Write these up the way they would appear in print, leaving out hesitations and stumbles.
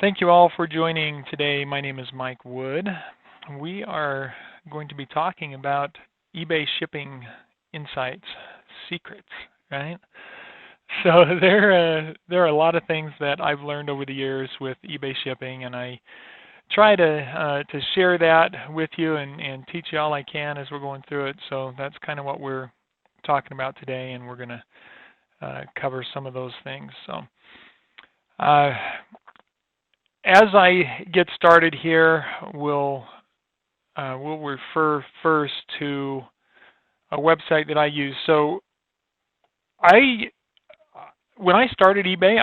Thank you all for joining today. My name is Mike Wood. We are going to be talking about eBay shipping insights, secrets, right? So there are a lot of things that I've learned over the years with eBay shipping, and I try to share that with you and teach you all I can as we're going through it. So that's kind of what we're talking about today, and we're going to cover some of those things. So. Uh, As I get started here, we'll refer first to a website that I use. So when I started eBay,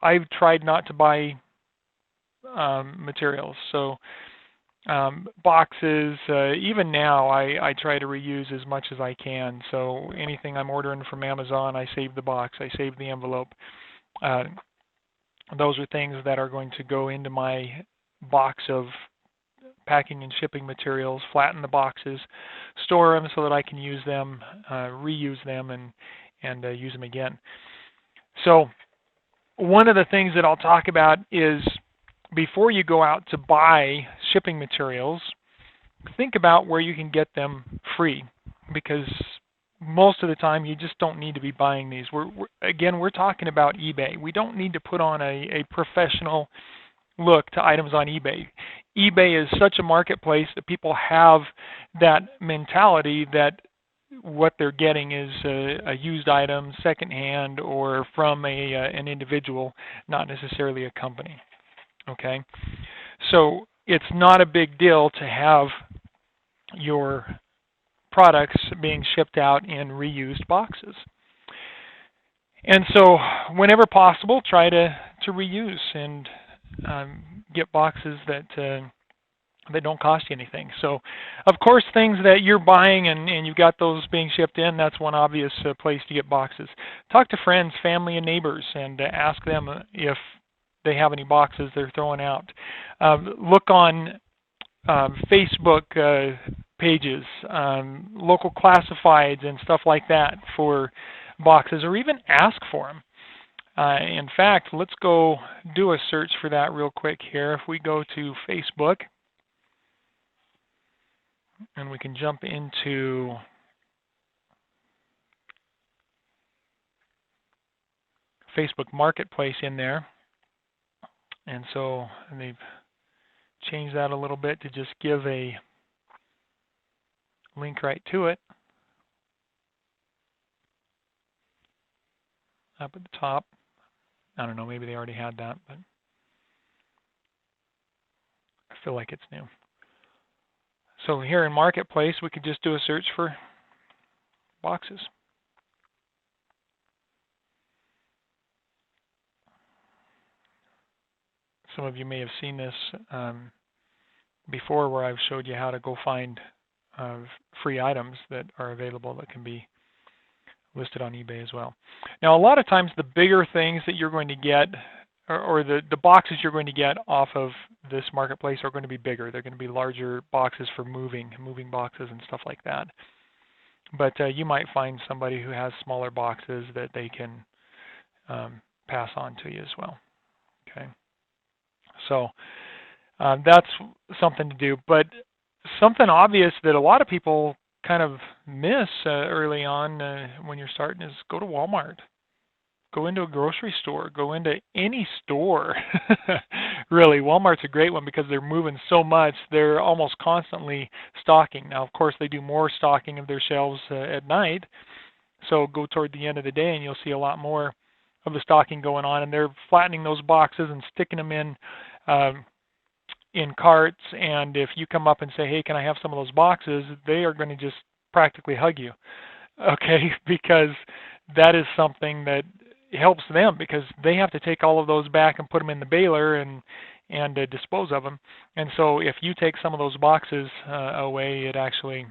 I've tried not to buy materials. So boxes, even now, I try to reuse as much as I can. So anything I'm ordering from Amazon, I save the box, I save the envelope. Those are things that are going to go into my box of packing and shipping materials, flatten the boxes, store them so that I can use them, reuse them, and use them again. So one of the things that I'll talk about is before you go out to buy shipping materials, think about where you can get them free, because most of the time you just don't need to be buying these. We're talking about eBay. We don't need to put on a professional look to items on eBay. eBay is such a marketplace that people have that mentality that what they're getting is a used item, secondhand, or from an individual, not necessarily a company. Okay, so it's not a big deal to have your products being shipped out in reused boxes. And so whenever possible, try to reuse and get boxes that don't cost you anything. So of course things that you're buying and you've got those being shipped in, that's one obvious place to get boxes. Talk to friends, family, and neighbors and ask them if they have any boxes they're throwing out. Look on Facebook pages, local classifieds and stuff like that for boxes, or even ask for them. In fact, let's go do a search for that real quick here. If we go to Facebook, and we can jump into Facebook Marketplace in there. And so they've changed that a little bit to just give a link right to it up at the top. I don't know, maybe they already had that, but I feel like it's new. So here in Marketplace, we could just do a search for boxes. Some of you may have seen this before, where I've showed you how to go find free items that are available that can be listed on eBay as well. Now, a lot of times the bigger things that you're going to get, or the boxes you're going to get off of this marketplace are going to be bigger. They're going to be larger boxes for moving boxes and stuff like that. But you might find somebody who has smaller boxes that they can pass on to you as well. Okay, so that's something to do. But something obvious that a lot of people kind of miss early on when you're starting is go to Walmart. Go into a grocery store. Go into any store. Really, Walmart's a great one because they're moving so much. They're almost constantly stocking. Now, of course, they do more stocking of their shelves at night. So go toward the end of the day and you'll see a lot more of the stocking going on. And they're flattening those boxes and sticking them in carts. And if you come up and say, hey, can I have some of those boxes? They are going to just practically hug you. Okay, because that is something that helps them, because they have to take all of those back and put them in the baler and dispose of them. And so if you take some of those boxes away, it actually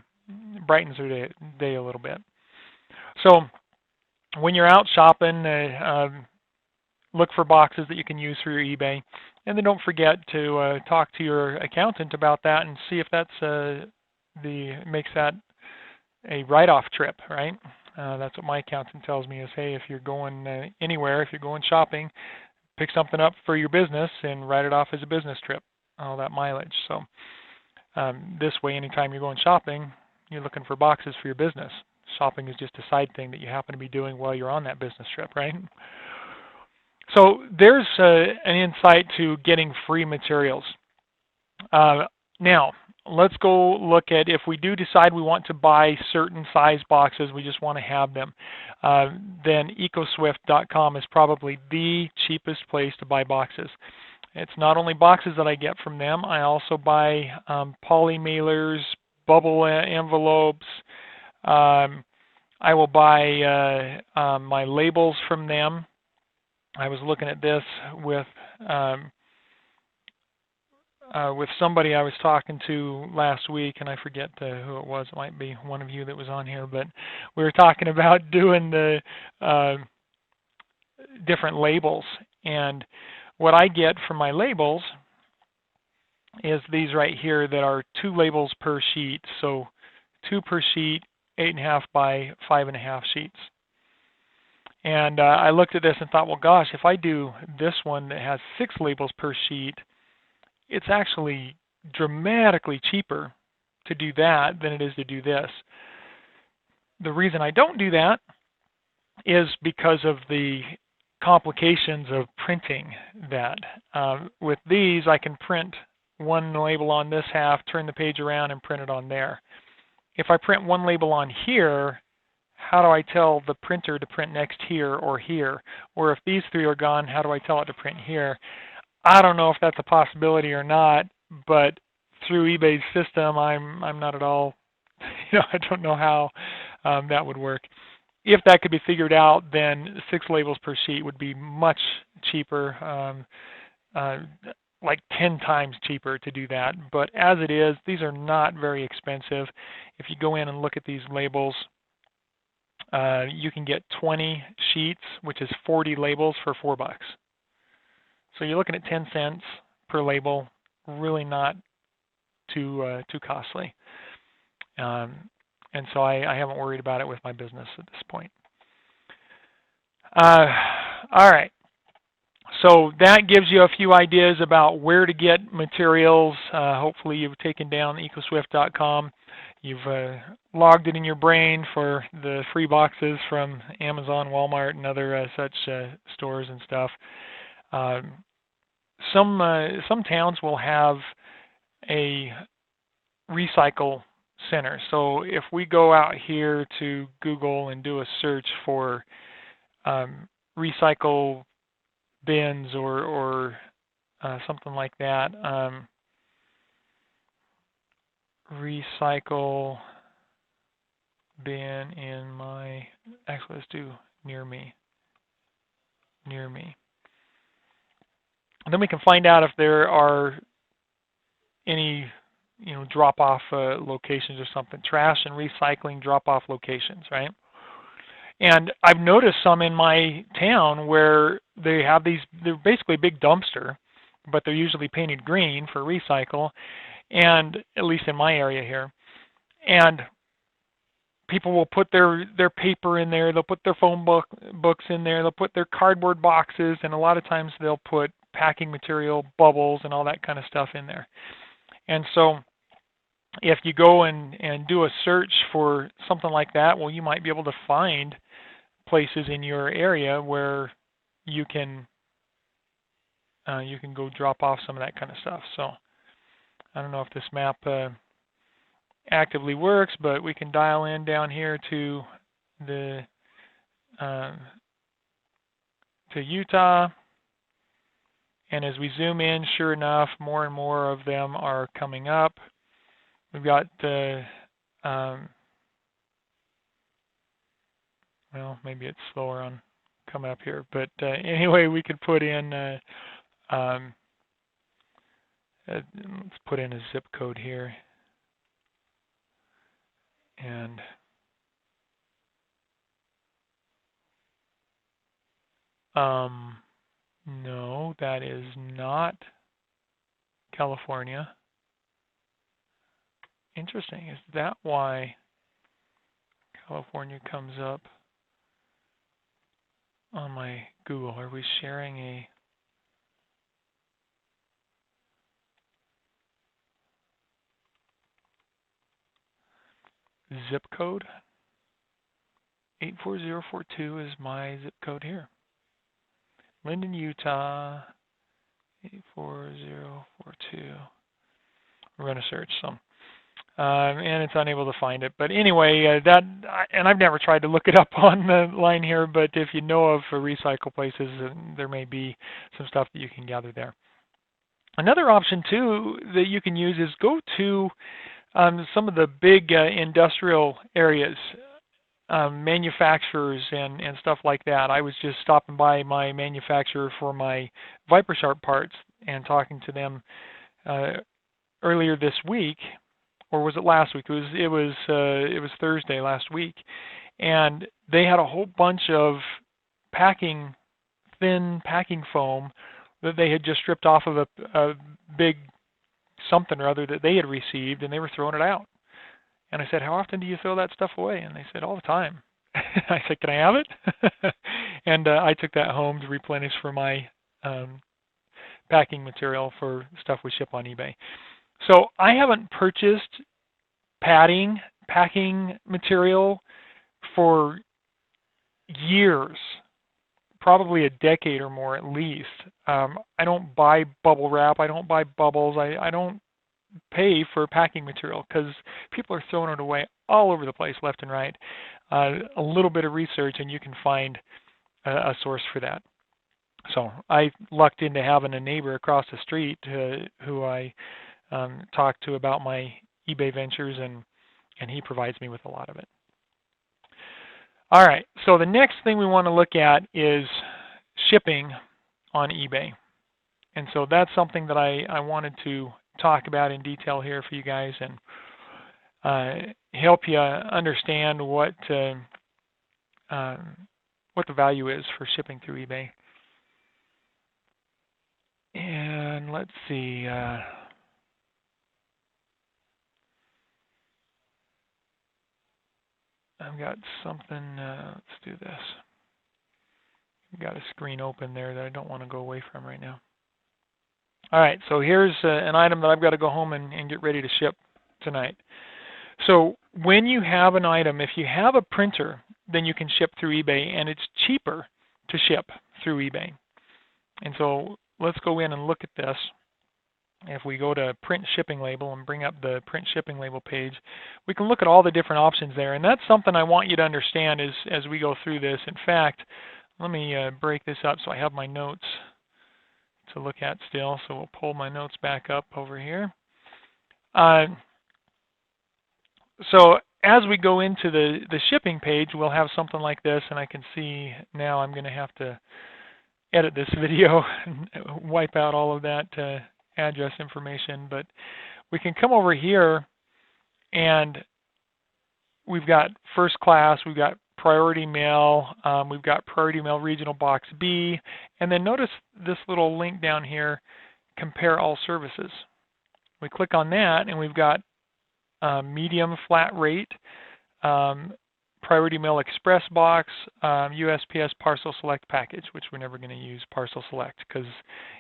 brightens their day a little bit. So when you're out shopping, look for boxes that you can use through your eBay. And then don't forget to talk to your accountant about that and see if that's makes that a write-off trip, right? That's what my accountant tells me is, hey, if you're going anywhere, if you're going shopping, pick something up for your business and write it off as a business trip, all that mileage. So this way, anytime you're going shopping, you're looking for boxes for your business. Shopping is just a side thing that you happen to be doing while you're on that business trip, right? So there's an insight to getting free materials. Now, let's go look at if we do decide we want to buy certain size boxes, we just want to have them, then EcoSwift.com is probably the cheapest place to buy boxes. It's not only boxes that I get from them, I also buy poly mailers, bubble envelopes. I will buy my labels from them. I was looking at this with somebody I was talking to last week, and I forget who it was. It might be one of you that was on here, but we were talking about doing the different labels. And what I get from my labels is these right here that are 2 labels per sheet. So 2 per sheet, 8.5 by 5.5 sheets. And I looked at this and thought, well, gosh, if I do this one that has 6 labels per sheet, it's actually dramatically cheaper to do that than it is to do this. The reason I don't do that is because of the complications of printing that. With these, I can print one label on this half, turn the page around, and print it on there. If I print one label on here, how do I tell the printer to print next here or here? Or if these 3 are gone, how do I tell it to print here? I don't know if that's a possibility or not, but through eBay's system, I'm not at all, I don't know how that would work. If that could be figured out, then 6 labels per sheet would be much cheaper, like 10 times cheaper to do that. But as it is, these are not very expensive. If you go in and look at these labels, you can get 20 sheets, which is 40 labels for $4. So you're looking at 10 cents per label, really not too costly. And so I haven't worried about it with my business at this point. All right. So that gives you a few ideas about where to get materials. Hopefully you've taken down EcoSwift.com. You've logged it in your brain for the free boxes from Amazon, Walmart, and other such stores and stuff. Some towns will have a recycle center. So if we go out here to Google and do a search for recycle bins or something like that, recycle bin in my, actually let's do near me. And then we can find out if there are any drop-off locations or something, trash and recycling drop-off locations, right? And I've noticed some in my town where they have these, they're basically a big dumpster, but they're usually painted green for recycle, and at least in my area here. And people will put their paper in there, they'll put their phone books in there, they'll put their cardboard boxes, and a lot of times they'll put packing material, bubbles, and all that kind of stuff in there. And so if you go and do a search for something like that, well, you might be able to find places in your area where you can go drop off some of that kind of stuff. So I don't know if this map actively works, but we can dial in down here to the to Utah. And as we zoom in, sure enough, more and more of them are coming up. We've got well, maybe it's slower on coming up here, but anyway, we could put in let's put in a zip code here, and no, that is not California. Interesting. Is that why California comes up on my Google? Are we sharing a zip code. 84042 is my zip code here. Linden, Utah, 84042. We're going to search some. And it's unable to find it. But anyway, and I've never tried to look it up on the line here, but if you know of recycle places, there may be some stuff that you can gather there. Another option, too, that you can use is go to some of the big industrial areas, manufacturers and stuff like that. I was just stopping by my manufacturer for my Viper Sharp parts and talking to them earlier this week. Or was it last week? It was Thursday last week, and they had a whole bunch of thin packing foam that they had just stripped off of a big something or other that they had received, and they were throwing it out. And I said, "How often do you throw that stuff away?" And they said, "All the time." I said, "Can I have it?" And I took that home to replenish for my packing material for stuff we ship on eBay. So I haven't purchased packing material for years, probably a decade or more at least. I don't buy bubble wrap. I don't buy bubbles. I don't pay for packing material because people are throwing it away all over the place, left and right. A little bit of research and you can find a source for that. So I lucked into having a neighbor across the street who I talk to about my eBay ventures, and he provides me with a lot of it. All right, so the next thing we want to look at is shipping on eBay. And so that's something that I wanted to talk about in detail here for you guys and help you understand what the value is for shipping through eBay. And let's see. I've got something, let's do this. I've got a screen open there that I don't want to go away from right now. All right, so here's an item that I've got to go home and get ready to ship tonight. So when you have an item, if you have a printer, then you can ship through eBay, and it's cheaper to ship through eBay. And so let's go in and look at this. If we go to print shipping label and bring up the print shipping label page, we can look at all the different options there. And that's something I want you to understand as we go through this. In fact, let me break this up so I have my notes to look at still. So we'll pull my notes back up over here. So as we go into the shipping page, we'll have something like this. And I can see now I'm going to have to edit this video and wipe out all of that address information, but we can come over here and we've got first class, we've got priority mail, we've got priority mail regional box B, and then notice this little link down here, compare all services. We click on that and we've got medium flat rate, priority mail express box, USPS parcel select package, which we're never going to use parcel select because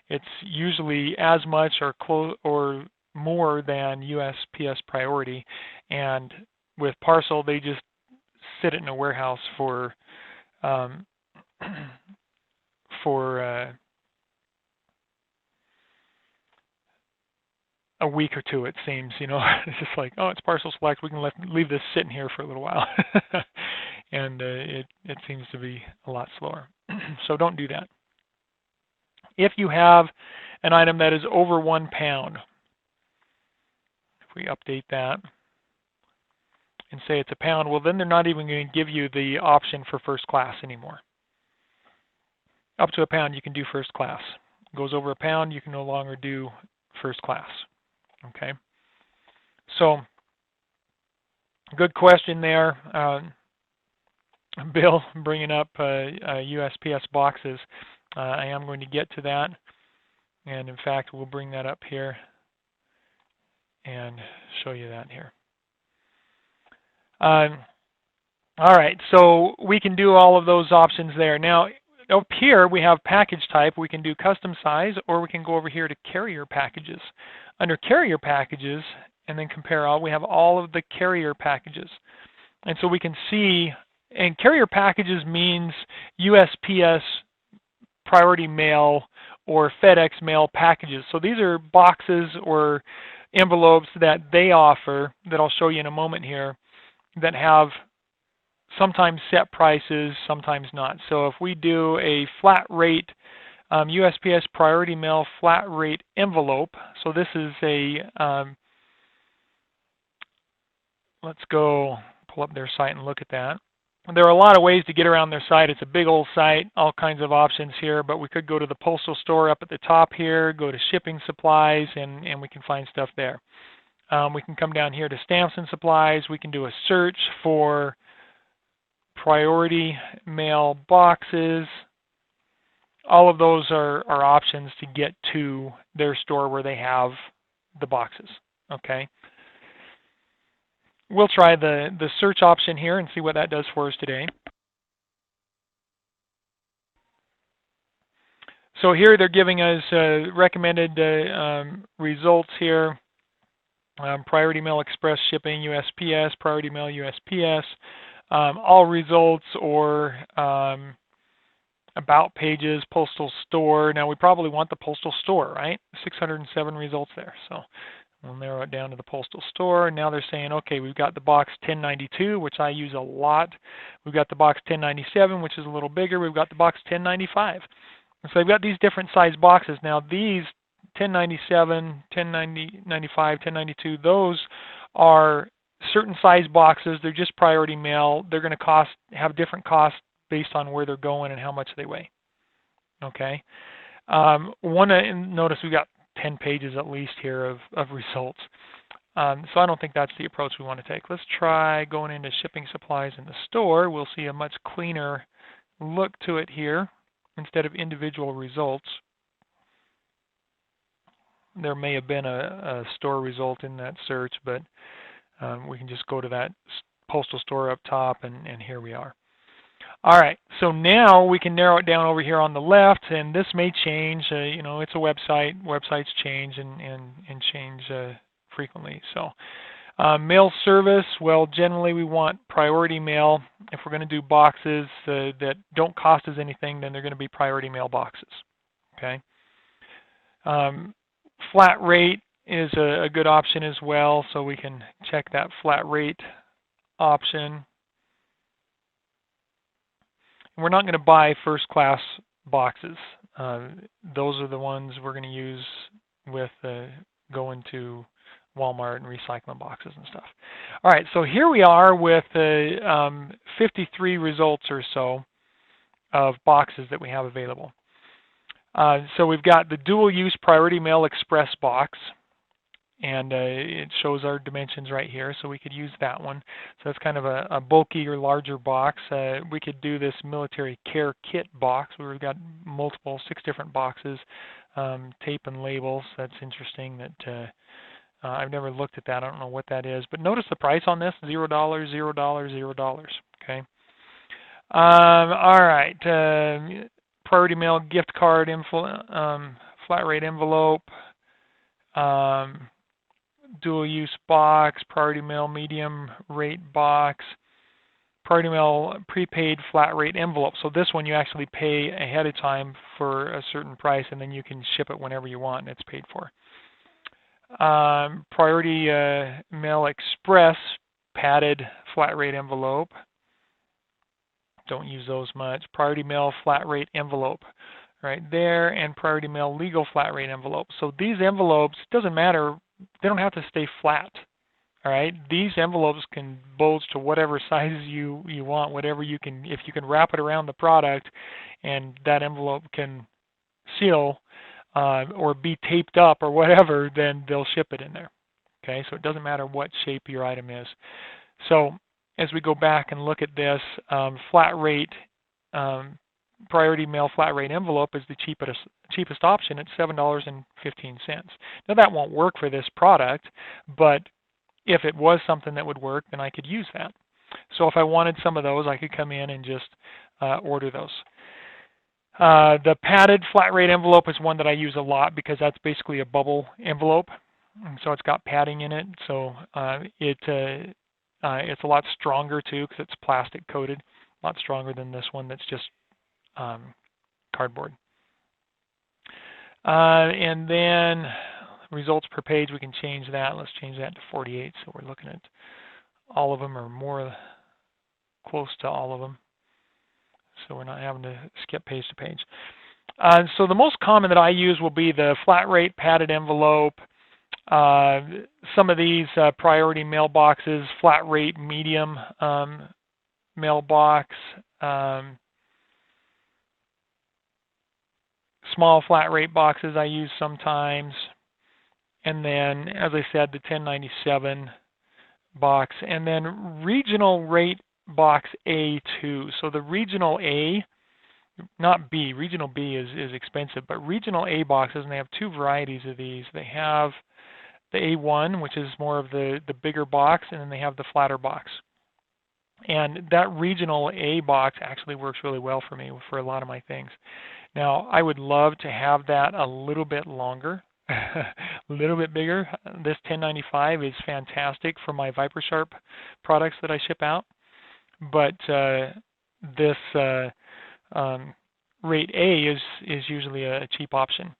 it's usually as much or more than USPS priority, and with parcel they just sit it in a warehouse for a week or two, it seems. You know, it's just like, oh, it's parcel select. We can leave this sitting here for a little while, and it seems to be a lot slower. So don't do that. If you have an item that is over 1 pound, if we update that and say it's a pound, well, then they're not even going to give you the option for first class anymore. Up to a pound, you can do first class. Goes over a pound, you can no longer do first class. Okay, so good question there, Bill, bringing up USPS boxes. I am going to get to that, and in fact, we'll bring that up here and show you that here. All right, so we can do all of those options there. Now, up here, we have package type. We can do custom size, or we can go over here to carrier packages. Under carrier packages, and then compare all. We have all of the carrier packages. And so we can see, and carrier packages means USPS priority mail or FedEx mail packages. So these are boxes or envelopes that they offer that I'll show you in a moment here that have sometimes set prices, sometimes not. So if we do a flat rate USPS priority mail flat rate envelope, so this is a, let's go pull up their site and look at that. There are a lot of ways to get around their site. It's a big old site, all kinds of options here, but we could go to the Postal Store up at the top here, go to shipping supplies, and we can find stuff there. We can come down here to stamps and supplies. We can do a search for priority mail boxes. All of those are options to get to their store where they have the boxes, okay? We'll try the search option here and see what that does for us today. So here they're giving us recommended results here. Priority Mail Express Shipping, USPS, Priority Mail USPS, all results or about pages, Postal Store. Now we probably want the Postal Store, right? 607 results there. So we'll narrow it down to the Postal Store. Now they're saying, okay, we've got the box 1092, which I use a lot. We've got the box 1097, which is a little bigger. We've got the box 1095. And so they've got these different size boxes. Now these 1097, 1095, 1092, those are certain size boxes. They're just priority mail. They're going to have different costs based on where they're going and how much they weigh. Okay. Notice we've got 10 pages at least here of results. So I don't think that's the approach we want to take. Let's try going into shipping supplies in the store. We'll see a much cleaner look to it here instead of individual results. There may have been a store result in that search, but we can just go to that Postal Store up top, and here we are. All right, so now we can narrow it down over here on the left, and this may change. You know, it's a website. Websites change and change frequently. So mail service, well, generally we want priority mail. If we're going to do boxes that don't cost us anything, then they're going to be priority mail boxes. Okay. Flat rate is a good option as well, so we can check that flat rate option. We're not going to buy first class boxes. Those are the ones we're going to use with going to Walmart and recycling boxes and stuff. All right, so here we are with 53 results or so of boxes that we have available. So we've got the dual use priority mail express box, and it shows our dimensions right here, so we could use that one. So that's kind of a bulky or larger box. We could do this military care kit box where we've got 6 different boxes, tape and labels. That's interesting. That I've never looked at that. I don't know what that is, but notice the price on this: $0, $0, $0. Okay. All right. Priority mail gift card, flat rate envelope. Dual use box, priority mail medium rate box, priority mail prepaid flat rate envelope. So this one you actually pay ahead of time for a certain price, and then you can ship it whenever you want and it's paid for. Priority mail express padded flat rate envelope. Don't use those much. Priority mail flat rate envelope right there, and priority mail legal flat rate envelope. So these envelopes, doesn't matter, they don't have to stay flat. All right, these envelopes can bulge to whatever size you want, whatever you can. If you can wrap it around the product, and that envelope can seal or be taped up or whatever, then they'll ship it in there. Okay, so it doesn't matter what shape your item is. So as we go back and look at this, flat rate priority mail flat rate envelope is the cheapest option at $7.15. Now that won't work for this product, but if it was something that would work, then I could use that. So if I wanted some of those, I could come in and just order those. The padded flat rate envelope is one that I use a lot because that's basically a bubble envelope. And so it's got padding in it, so it's a lot stronger too because it's plastic coated, a lot stronger than this one that's just cardboard. And then results per page, we can change that. Let's change that to 48, so we're looking at all of them or more close to all of them, so we're not having to skip page to page. So the most common that I use will be the flat rate padded envelope. Some of these priority mailboxes, flat rate medium mailbox, small flat rate boxes I use sometimes, and then, as I said, the 1097 box, and then regional rate box A2. So the regional A, not B, regional B is expensive, but regional A boxes, and they have two varieties of these. They have the A1, which is more of the bigger box, and then they have the flatter box. And that regional A box actually works really well for me for a lot of my things. Now, I would love to have that a little bit longer, a little bit bigger. This 1095 is fantastic for my ViperSharp products that I ship out, but this rate A is usually a cheap option.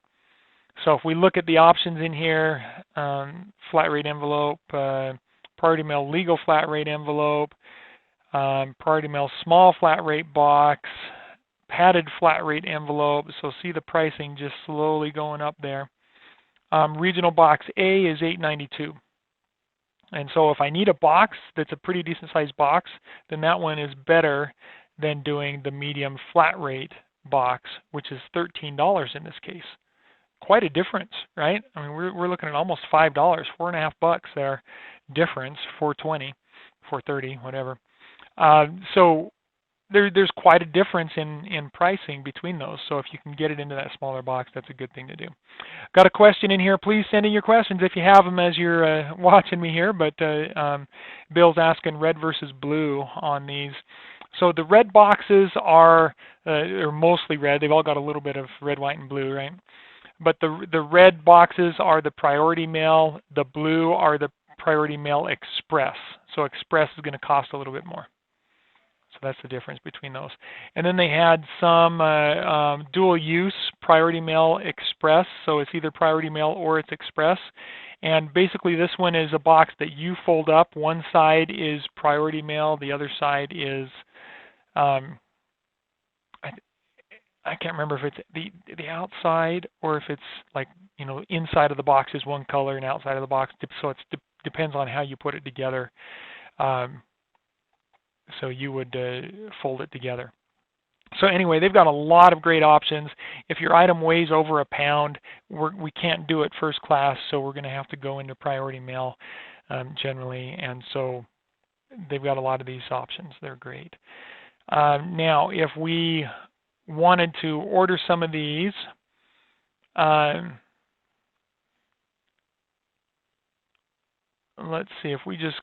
So if we look at the options in here, flat rate envelope, priority mail legal flat rate envelope, priority mail small flat rate box, padded flat rate envelope. So see the pricing just slowly going up there. Regional box A is $8.92. And so if I need a box that's a pretty decent sized box, then that one is better than doing the medium flat rate box, which is $13 in this case. Quite a difference, right? I mean, we're looking at almost $5, $4.50 there difference, $4.20, $4.30, whatever. So there's quite a difference in pricing between those. So if you can get it into that smaller box, that's a good thing to do. Got a question in here. Please send in your questions if you have them as you're watching me here. But Bill's asking red versus blue on these. So the red boxes are mostly red. They've all got a little bit of red, white, and blue, right? But the red boxes are the priority mail. The blue are the priority mail express. So express is going to cost a little bit more. So that's the difference between those. And then they had some dual use priority mail express. So it's either priority mail or it's express. And basically this one is a box that you fold up. One side is priority mail. The other side is, I can't remember if it's the outside or if it's like, you know, inside of the box is one color and outside of the box. So it depends on how you put it together. So you would fold it together. So anyway, they've got a lot of great options. If your item weighs over a pound, we can't do it first class, so we're going to have to go into priority mail generally. And so they've got a lot of these options. They're great. Now, if we wanted to order some of these, let's see, if we just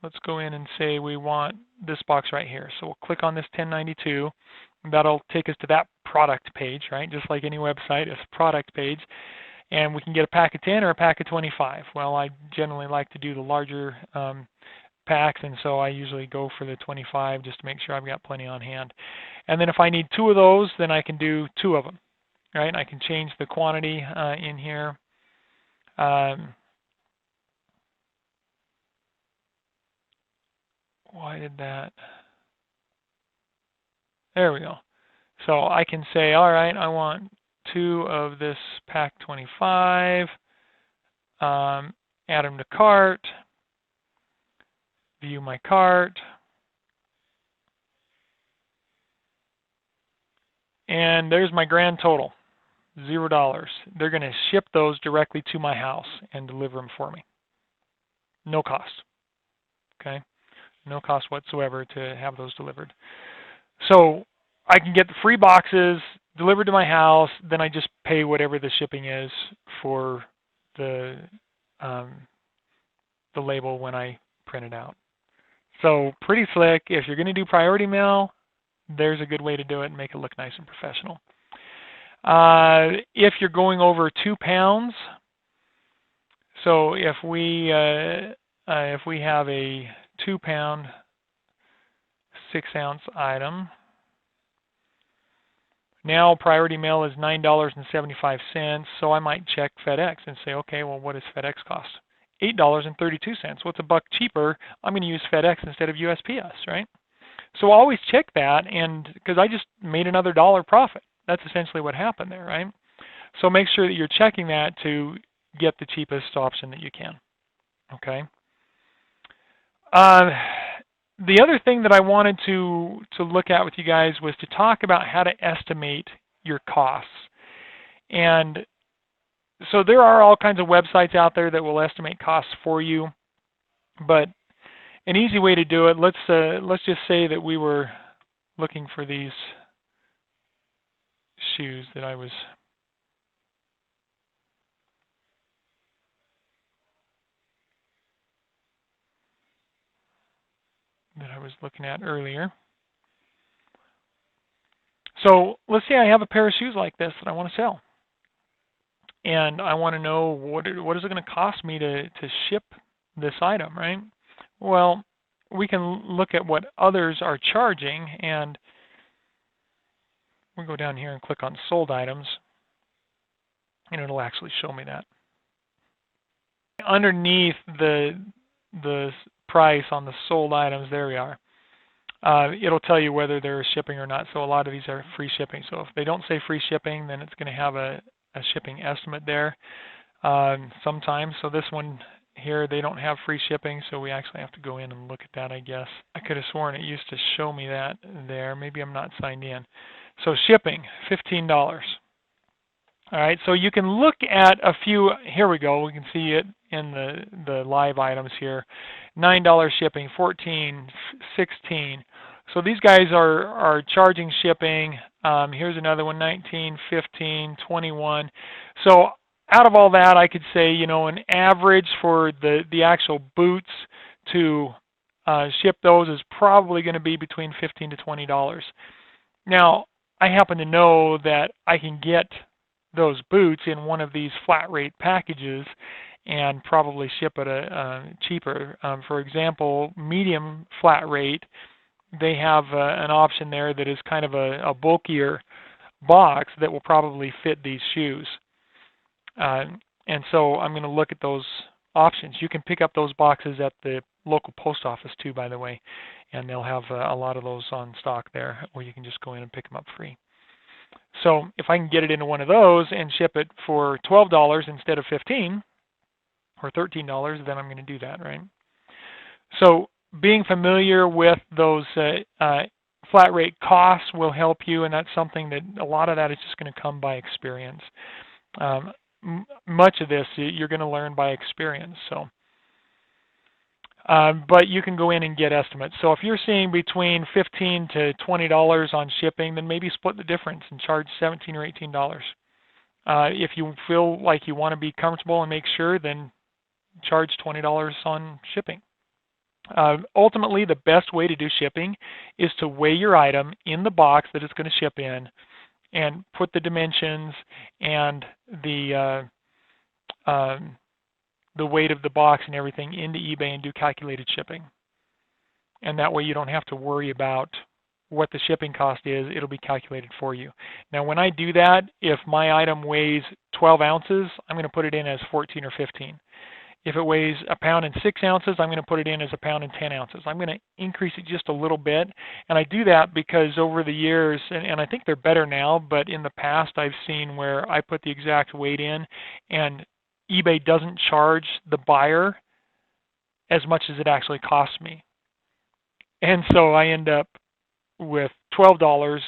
let's go in and say we want this box right here. So we'll click on this 1092. That'll take us to that product page, right? Just like any website, it's a product page. And we can get a pack of 10 or a pack of 25. Well, I generally like to do the larger packs, and so I usually go for the 25 just to make sure I've got plenty on hand. And then if I need 2 of those, then I can do 2 of them, right? I can change the quantity in here. Why did that? There we go. So I can say, all right, I want 2 of this pack 25, add them to cart, view my cart, and there's my grand total, $0. They're going to ship those directly to my house and deliver them for me. No cost, okay? No cost whatsoever to have those delivered. So I can get the free boxes delivered to my house, then I just pay whatever the shipping is for the label when I print it out. So pretty slick. If you're going to do priority mail, there's a good way to do it and make it look nice and professional. If you're going over 2 pounds, So if we have a 2-pound, 6-ounce item, now priority mail is $9.75. So I might check FedEx and say, okay, well, what does FedEx cost? $8.32. What's a buck cheaper? I'm going to use FedEx instead of USPS, right? So always check that, and because I just made another $1 profit. That's essentially what happened there, right? So make sure that you're checking that to get the cheapest option that you can. Okay. The other thing that I wanted to look at with you guys was to talk about how to estimate your costs. And so there are all kinds of websites out there that will estimate costs for you, but an easy way to do it, let's just say that we were looking for these shoes that I was looking at earlier. So let's say I have a pair of shoes like this that I want to sell, and I want to know what is it going to cost me to ship this item, right? Well, we can look at what others are charging, and we'll go down here and click on sold items, and it'll actually show me that. Underneath the price on the sold items, there we are. It'll tell you whether they're shipping or not. So a lot of these are free shipping. So if they don't say free shipping, then it's going to have a shipping estimate there sometimes. So this one here, they don't have free shipping, so we actually have to go in and look at that, I guess. I could have sworn it used to show me that there. Maybe I'm not signed in. So shipping, $15. All right, so you can look at a few. Here we go. We can see it in the live items here. $9 shipping, 14, 16. So these guys are charging shipping. Here's another one, 19, 15, 21. So out of all that, I could say, you know, an average for the actual boots to ship those is probably going to be between $15 to $20. Now, I happen to know that I can get those boots in one of these flat rate packages and probably ship at a cheaper. For example, medium flat rate, they have an option there that is kind of a bulkier box that will probably fit these shoes. And so I'm going to look at those options. You can pick up those boxes at the local post office too, by the way, and they'll have a lot of those on stock there where you can just go in and pick them up free. So if I can get it into one of those and ship it for $12 instead of $15 or $13, then I'm going to do that, right? So being familiar with those flat rate costs will help you, and that's something that a lot of that is just going to come by experience. Much of this you're going to learn by experience. So, but you can go in and get estimates. So if you're seeing between $15 to $20 on shipping, then maybe split the difference and charge $17 or $18. If you feel like you want to be comfortable and make sure, then charge $20 on shipping. Ultimately, the best way to do shipping is to weigh your item in the box that it's going to ship in, and put the dimensions and the weight of the box and everything into eBay and do calculated shipping. And that way you don't have to worry about what the shipping cost is. It'll be calculated for you. Now when I do that, if my item weighs 12 ounces, I'm going to put it in as 14 or 15. If it weighs 1 pound and 6 ounces, I'm going to put it in as 1 pound and 10 ounces. I'm going to increase it just a little bit. And I do that because over the years, and I think they're better now, but in the past I've seen where I put the exact weight in and eBay doesn't charge the buyer as much as it actually costs me. And so I end up with $12,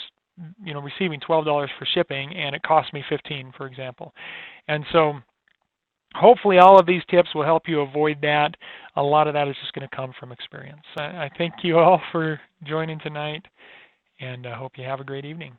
you know, receiving $12 for shipping, and it costs me $15, for example. And so hopefully all of these tips will help you avoid that. A lot of that is just going to come from experience. I thank you all for joining tonight, and I hope you have a great evening.